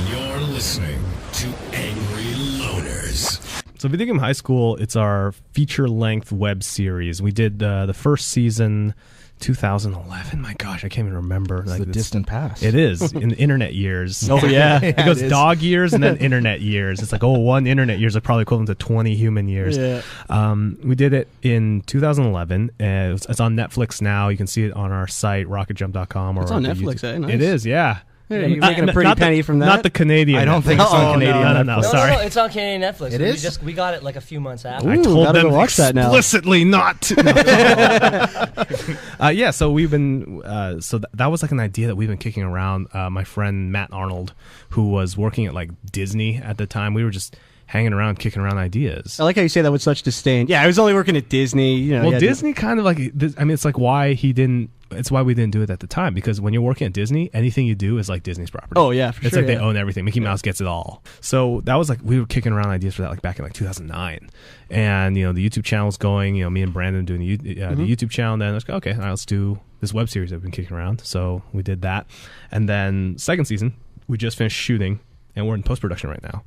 You're listening to Angry Loners. So Video Game High School, it's our feature-length web series. We did the first season 2011. My gosh, I can't even remember. It's the distant past. It is, in the internet years. Oh, yeah. It goes dog years and then internet years. It's like, one internet year is like probably equivalent to 20 human years. Yeah. We did it in 2011. It's on Netflix now. You can see it on our site, rocketjump.com. It's on Netflix, eh? Nice. It is, yeah. Yeah, you're making a pretty penny from that? Not the Canadian. I don't Netflix. think it's on Canadian. No, sorry. No, it's on Canadian Netflix. It is? We got it like a few months after. I Ooh, told gotta them go watch that now. explicitly not to. Yeah, so we've been, that was like an idea that we've been kicking around. My friend Matt Arnold, who was working at like Disney at the time, we were just hanging around, kicking around ideas. I like how you say that with such disdain. Yeah, I was only working at Disney. You know, Well, Disney kind of like, I mean, it's like why he didn't, it's why we didn't do it at the time, because when you're working at Disney, anything you do is like Disney's property. Oh, yeah, for It's sure, like they yeah. own everything. Mickey Mouse gets it all. So that was like, we were kicking around ideas for that like back in like 2009. And, you know, the YouTube channel was going, you know, me and Brandon doing the YouTube channel. And then I was like, okay, all right, let's do this web series that we've been kicking around. So we did that. And then second season, we just finished shooting and we're in post-production right now.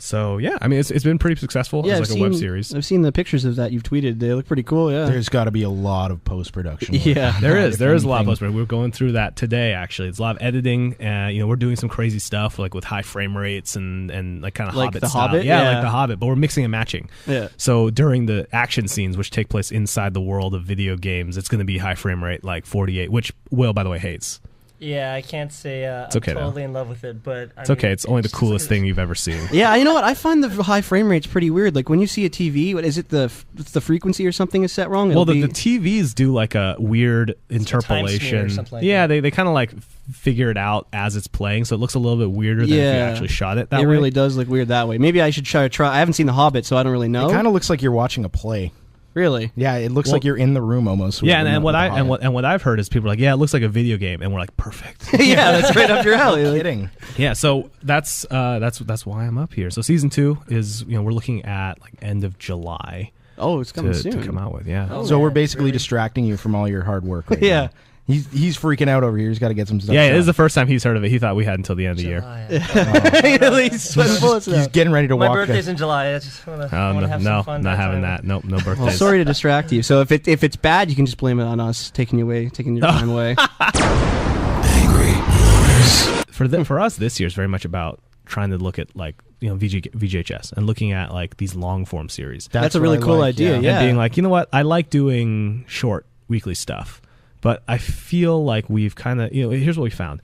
So yeah, I mean, it's been pretty successful as like a web series. I've seen the pictures of that you've tweeted. They look pretty cool. Yeah, There's got to be a lot of post-production work. Yeah. There is a lot of post-production. We're going through that today. Actually, it's a lot of editing. You know, we're doing some crazy stuff like with high frame rates and like kind of Like Hobbit the style. Hobbit? Yeah, Yeah. like the Hobbit. But we're mixing and matching. Yeah. So during the action scenes, which take place inside the world of video games, it's going to be high frame rate like 48, which Will, by the way, hates. Yeah, I can't say It's okay, I'm totally in love with it, but It's okay. It's only the coolest thing you've ever seen. Yeah, you know what? I find the high frame rate's pretty weird. Like when you see a TV, what is it? It's the frequency or something is set wrong. Well, It'll the be- TVs do like a weird time smear or interpolation. something like Yeah, that. they kind of like figure it out as it's playing, so it looks a little bit weirder than if you actually shot it that it way. really does look weird that way. Maybe I should try. I haven't seen The Hobbit, so I don't really know. It kind of looks like you're watching a play. Really? Yeah, it looks like you're in the room almost. Yeah, and what I've heard is people are like, yeah, it looks like a video game, and we're like, perfect. Yeah, that's right up your alley. No Like- kidding. Yeah, so that's why I'm up here. So season 2 is, you know, we're looking at like end of July Oh, it's coming to soon. come out with. Yeah. Oh, So man, we're basically really? distracting you from all your hard work right Yeah. now. He's freaking out over here. He's got to get some stuff Yeah, it done. is the first time he's heard of it. He thought we had until the end of the year. At least sweating bullets He's now. getting ready to My walk. birthday's in July. I just want to have some fun. not that having time. that. Nope, no birthdays. Well, sorry to distract you. So if it's bad, you can just blame it on us taking your time away. Angry Loners. For us, this year is very much about trying to look at like, you know, VJHS and looking at like these long form series. That's a what really I cool like, idea. Yeah. And being like, you know what, I like doing short weekly stuff, but I feel like we've kind of, you know, here's what we found.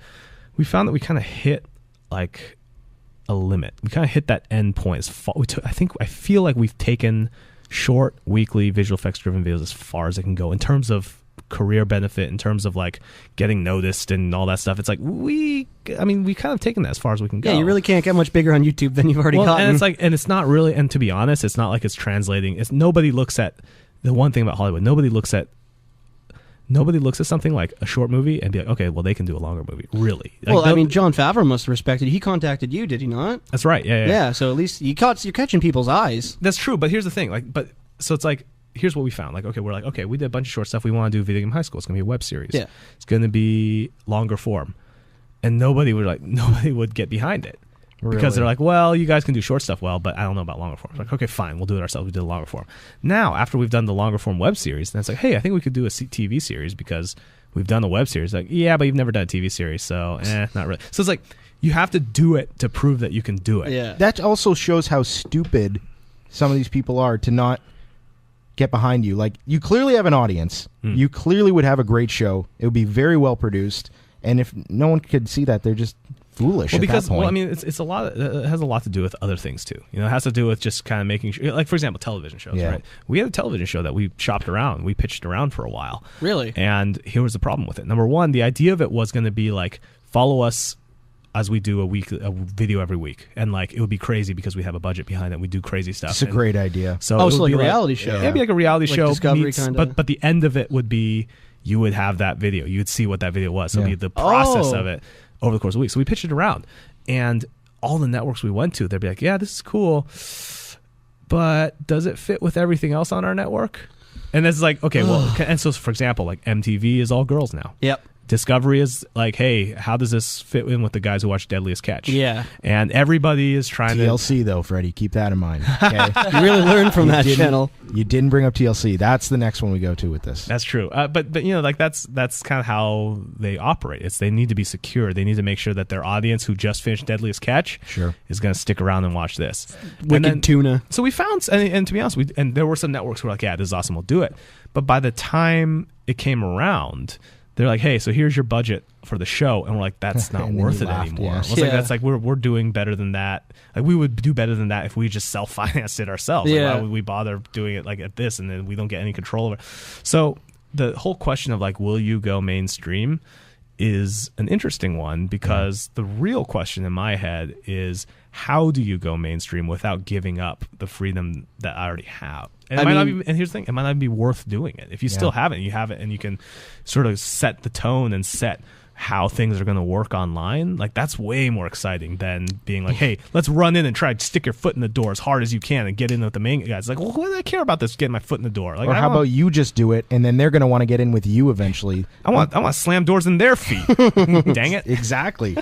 We found that we kind of hit like a limit. We kind of hit that end point. I feel like we've taken short weekly visual effects driven videos as far as it can go in terms of career benefit, in terms of like getting noticed and all that stuff. It's like we kind of taken that as far as we can go. Yeah, you really can't get much bigger on YouTube than you've already gotten. And it's like, and it's not really, and to be honest, it's not like it's translating. Nobody looks at the one thing about Hollywood. Nobody looks at something like a short movie and be like, okay, well, they can do a longer movie. Really? Like, well, I mean, Jon Favreau must have respected you. He contacted you, did he not? that's right. Yeah. Yeah, so at least you're catching people's eyes. That's true. But here's the thing. So it's like, here's what we found. Like, okay, we're like, okay, we did a bunch of short stuff. We want to do Video Game High School. It's going to be a web series. Yeah. It's going to be longer form. And nobody would get behind it. Because Really? they're like, well, you guys can do short stuff well, but I don't know about longer form. It's like, okay, fine, we'll do it ourselves. We did a longer form. Now, after we've done the longer form web series, then it's like, hey, I think we could do a TV series because we've done the web series. Like, yeah, but you've never done a TV series, so not really. So it's like, you have to do it to prove that you can do it. Yeah. That also shows how stupid some of these people are to not get behind you. Like, you clearly have an audience. You clearly would have a great show. It would be very well produced. And if no one could see that, they're just foolish Well, at because that point. I mean, it's a lot. It has a lot to do with other things too. You know, it has to do with just kind of making sure, like for example, television shows. Yeah. Right? We had a television show that we shopped around, we pitched around for a while. Really? And here was the problem with it. Number one, the idea of it was going to be like, follow us as we do a video every week, and like it would be crazy because we have a budget behind it. We do crazy stuff. It's a great idea. So Oh, it so would like be a reality show. Yeah, it'd be like a reality Like show. Discovery kinda. But the end of it would be you would have that video. You would see what that video was. So it'd Yeah. be the process Oh. of it over the course of a week. So we pitched it around, and all the networks we went to, they'd be like, "Yeah, this is cool, but does it fit with everything else on our network?" And it's like, okay, well, and so for example, like MTV is all girls now. Yep. Discovery is like, hey, how does this fit in with the guys who watch Deadliest Catch? Yeah. And everybody is trying TLC though, Freddie, keep that in mind. Okay? You really learned from that didn't- channel. You didn't bring up TLC. That's the next one we go to with this. That's true. But you know, like that's kind of how they operate. It's they need to be secure. They need to make sure that their audience who just finished Deadliest Catch is going to stick around and watch this. Wicked tuna. So we found, and to be honest, and there were some networks who were like, yeah, this is awesome, we'll do it. But by the time it came around, they're like, hey, so here's your budget for the show, and we're like, that's not And then worth you it laughed, anymore. yeah. I was like, that's like we're doing better than that. Like we would do better than that if we just self-financed it ourselves. Like, why would we bother doing it like at this, and then we don't get any control over it? So the whole question of like, will you go mainstream, is an interesting one, because the real question in my head is, how do you go mainstream without giving up the freedom that I already have? And and here's the thing, it might not be worth doing it. If you still haven't, you have it, and you can sort of set the tone and set how things are going to work online. Like that's way more exciting than being like, hey, let's run in and try to stick your foot in the door as hard as you can and get in with the main guys. Like, well, what do I care about this getting my foot in the door? Like, Or how about you just do it, and then they're going to want to get in with you eventually. I want to slam doors in their feet. Dang it. Exactly.